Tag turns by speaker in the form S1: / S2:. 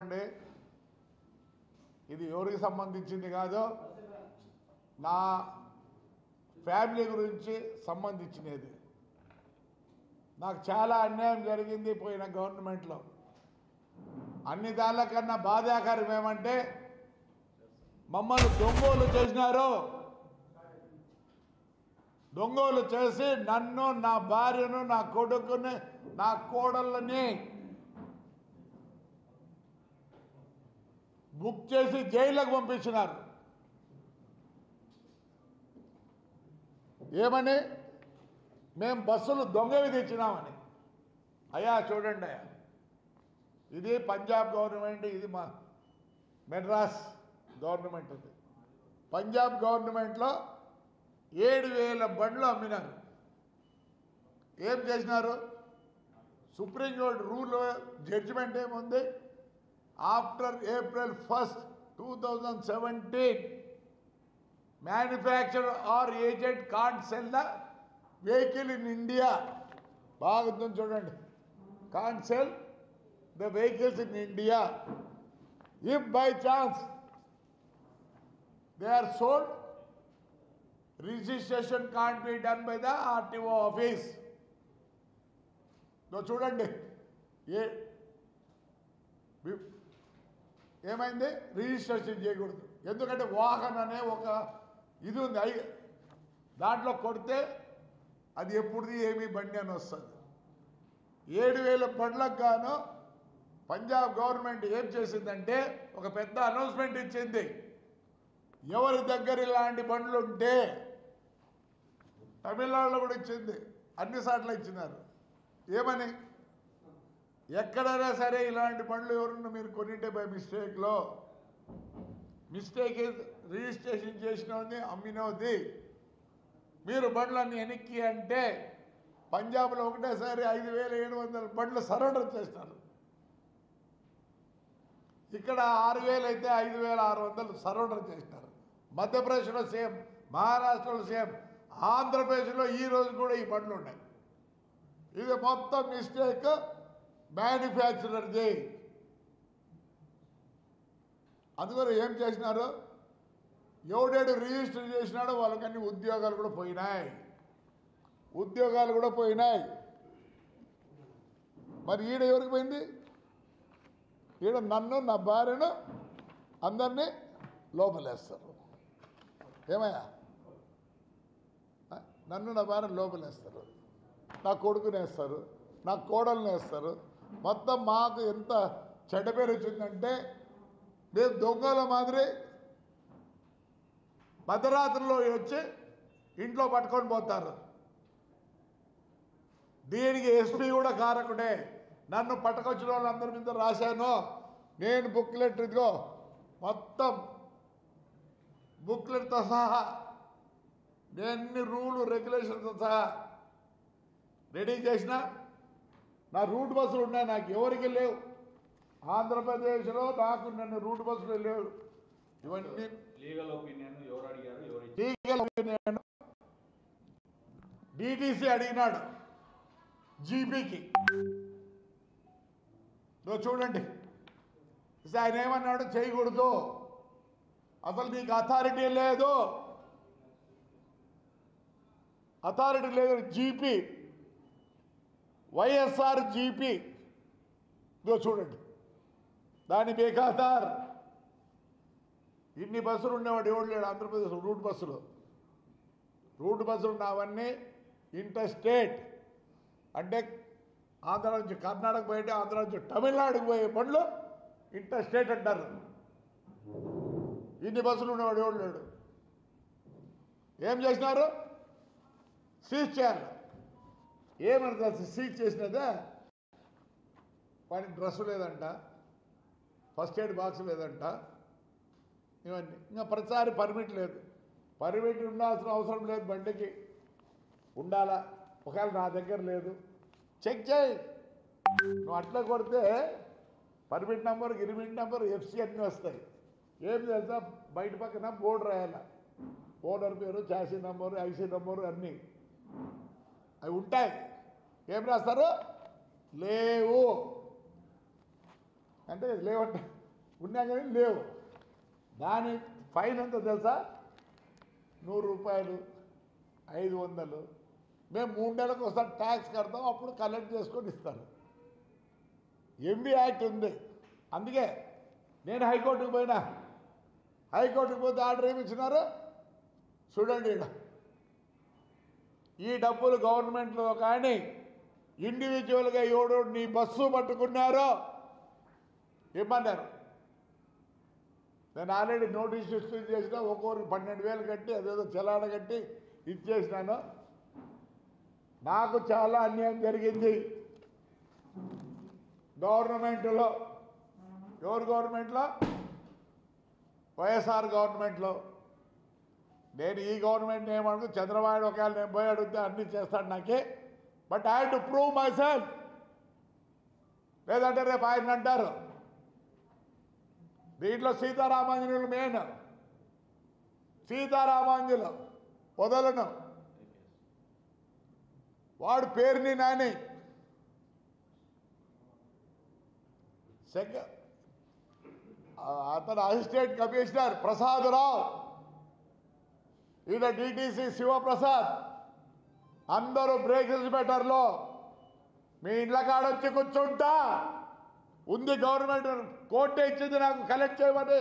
S1: చూడండి, ఇది ఎవరికి సంబంధించింది కాదు, నా ఫ్యామిలీ గురించి సంబంధించినది. నాకు చాలా అన్యాయం జరిగింది పోయిన గవర్నమెంట్లో. అన్ని దానికన్నా బాధాకరం ఏమంటే మమ్మల్ని దొంగోలు చేసినారు. దొంగోలు చేసి నన్ను, నా భార్యను, నా కొడుకుని, నా కోడళ్ళని బుక్ చేసి జైలుకు పంపించినారు. ఏమని? మేము బస్సులు దొంగవి తెచ్చినామని. అయ్యా చూడండి అయ్యా, ఇది పంజాబ్ గవర్నమెంట్, ఇది మా మెడ్రాస్ గవర్నమెంట్. ఇది పంజాబ్ గవర్నమెంట్లో 7,000 బండ్లు అమ్మినారు. ఏం చేసినారు? సుప్రీంకోర్టు రూల్ జడ్జిమెంట్ ఏముంది? After April 1st, 2017 manufacturer or agent can't sell the vehicle in India. బాగుందని చూడండి. Can't sell the vehicles in India. If by chance they are sold, registration can't be done by the RTO office. చూడండి ఏమైంది? Registration చేయకూడదు. ఎందుకంటే వాహన్ అనే ఒక ఇది ఉంది, దాంట్లో కొడితే అది ఎప్పుడుది ఏమీ బండి అని వస్తుంది. 7,000 బండ్లకు గాను పంజాబ్ గవర్నమెంట్ ఏం చేసిందంటే ఒక పెద్ద అనౌన్స్మెంట్ ఇచ్చింది. ఎవరి దగ్గర ఇలాంటి బండ్లు ఉంటే, తమిళనాడులో కూడా ఇచ్చింది, అన్ని సార్లు ఇచ్చినారు. ఏమని? ఎక్కడైనా సరే ఇలాంటి బండ్లు ఎవరున్నా మీరు కొనింటే బై మిస్టేక్లో, మిస్టేక్ రిజిస్ట్రేషన్ చేసినది అమ్మినది, మీరు బండ్లన్నీ వెనక్కి అంటే పంజాబ్లో ఒకటేసారి 5,700 బండ్లు సరెండర్ చేస్తారు. ఇక్కడ 6,000 అయితే 5,600 సరెండర్ చేసినారు. మధ్యప్రదేశ్లో సేమ్, మహారాష్ట్రలో సేమ్, ఆంధ్రప్రదేశ్లో ఈరోజు కూడా ఈ బండ్లు ఉన్నాయి. ఇది మొత్తం మిస్టేక్ మ్యానుఫ్యాక్చరర్ది. అందుకని ఏం చేసినారు? ఎవడేడు రిజిస్టర్ చేసినాడో వాళ్ళకన్నీ ఉద్యోగాలు కూడా పోయినాయి. మరి ఈడ ఎవరికి పోయింది? ఈడ నన్ను, నా భార్యను, అందరినీ లోపలేస్తారు. ఏమయ్యా? నన్ను, నా భార్యను లోపలేస్తారు, నా కొడుకునేస్తారు, నా కోడల్ని వేస్తారు. మొత్తం మాకు ఎంత చెడ్డ పేరు వచ్చిందంటే మేము దొంగల మాదిరి మధ్యరాత్రిలో వచ్చి ఇంట్లో పట్టుకొని పోతారు. దీనికి ఎస్పీ కూడా కారకుడే. నన్ను పట్టుకొచ్చిన వాళ్ళందరి మీద రాశాను నేను బుక్లెట్, ఇదిగో మొత్తం బుక్లెట్తో సహా నేను రూలు రెగ్యులేషన్తో సహా రెడీ చేసిన. నా రూట్ బస్సులు ఉన్నాయి, నాకు ఎవరికి లేవు. ఆంధ్రప్రదేశ్లో నాకు నన్ను రూట్ బస్సులు లేవు. ఇవన్నీ
S2: లీగల్ ఒపీనియన్ ఎవరు అడిగారు?
S1: లీగల్ ఒపీనియన్ డిటిసి అడిగినాడు జీపీకి. చూడండి, ఆయన ఏమన్నాడు? చేయకూడదు, అసలు నీకు అథారిటీ లేదు, జీపీ, వైఎస్ఆర్ జీపీ. చూడండి, దాని బేఖాతార్. ఇన్ని బస్సులు ఉండేవాడు ఎవడు లేడు ఆంధ్రప్రదేశ్. రూట్ బస్సులు ఉన్నవన్నీ ఇంటర్ స్టేట్, అంటే ఆంధ్ర నుంచి కర్ణాటక పోయేటే, ఆంధ్ర నుంచి తమిళనాడుకు పోయే బండ్లు ఇంటర్ స్టేట్ అంటారు. ఇన్ని బస్సులు ఉండేవాడు ఎవడు లేడు. ఏం చేసినారు? సీజ్ చేయాలి. ఏమన్నా సీజ్ చేసినదే వానికి డ్రెస్సు లేదంట, ఫస్ట్ ఎయిడ్ బాక్స్ లేదంట, ఇవన్నీ. ఇంకా ప్రతిసారి పర్మిట్ లేదు. పర్మిట్ ఉండాల్సిన అవసరం లేదు, బండికి ఉండాలా. ఒకవేళ నా దగ్గర లేదు, చెక్ చేయి. నువ్వు అట్లా కొడితే పర్మిట్ నెంబర్, గిరిమిట్ నెంబర్, ఎఫ్సి అన్నీ వస్తాయి. ఏం చేస్తా? బయట పక్కన బోర్డు రాయాల, ఓనర్ పేరు, చాసీ నెంబరు, ఐసీ నెంబరు అన్నీ అవి ఉంటాయి. ఏం రాస్తారు? లేవు అంటే లేవంట. ఉన్నా కానీ లేవు. దాని ఫైన్ ఎంత తెలుసా? 100 రూపాయలు, 500. మేము 3 నెలలకు ఒకసారి ట్యాక్స్ కడతాం, అప్పుడు కలెక్ట్ చేసుకొని ఇస్తారు. ఎంబీ యాక్ట్ ఉంది. అందుకే నేను హైకోర్టుకు పోయినా. హైకోర్టుకు పోతే ఆర్డర్ ఏమి ఇచ్చినారు చూడండి. ఈ డబ్బులు గవర్నమెంట్లో కానీ ఇండివిజువల్గా ఎవడో నీ బస్సు పట్టుకున్నారో ఇమ్మన్నారు. నేను ఆల్రెడీ నోటీస్ ఇష్యూ చేసిన, ఒక్కొక్కరికి 12,000 కట్టి అదేదో చలాన కట్టి ఇచ్చేసినాను. నాకు చాలా అన్యాయం జరిగింది గవర్నమెంట్లో. ఎవరు గవర్నమెంట్లో? వైఎస్ఆర్ గవర్నమెంట్లో. నేను ఈ గవర్నమెంట్ ఏమనుకో, చంద్రబాబు ఒకవేళ నేను పోయి అడిగితే అన్నీ చేస్తాడు నాకే. But I have to prove my self. లేదంటే రేపు ఆయన అంటారు. దీంట్లో సీతారామాంజనులు మెయిన్. సీతారామాంజులు వదలను. వాడు పేరుని నాని అతను అసిస్టెంట్ కమిషనర్ ప్రసాదరావు, ఈయన డిటిసి శివప్రసాద్, అందరూ బ్రేకింగ్ బెటర్లో మీ ఇళ్ళ కాడొచ్చి కూర్చుంటా ఉంది. గవర్నమెంట్ కోర్టే ఇచ్చింది నాకు కలెక్ట్ చేయమని.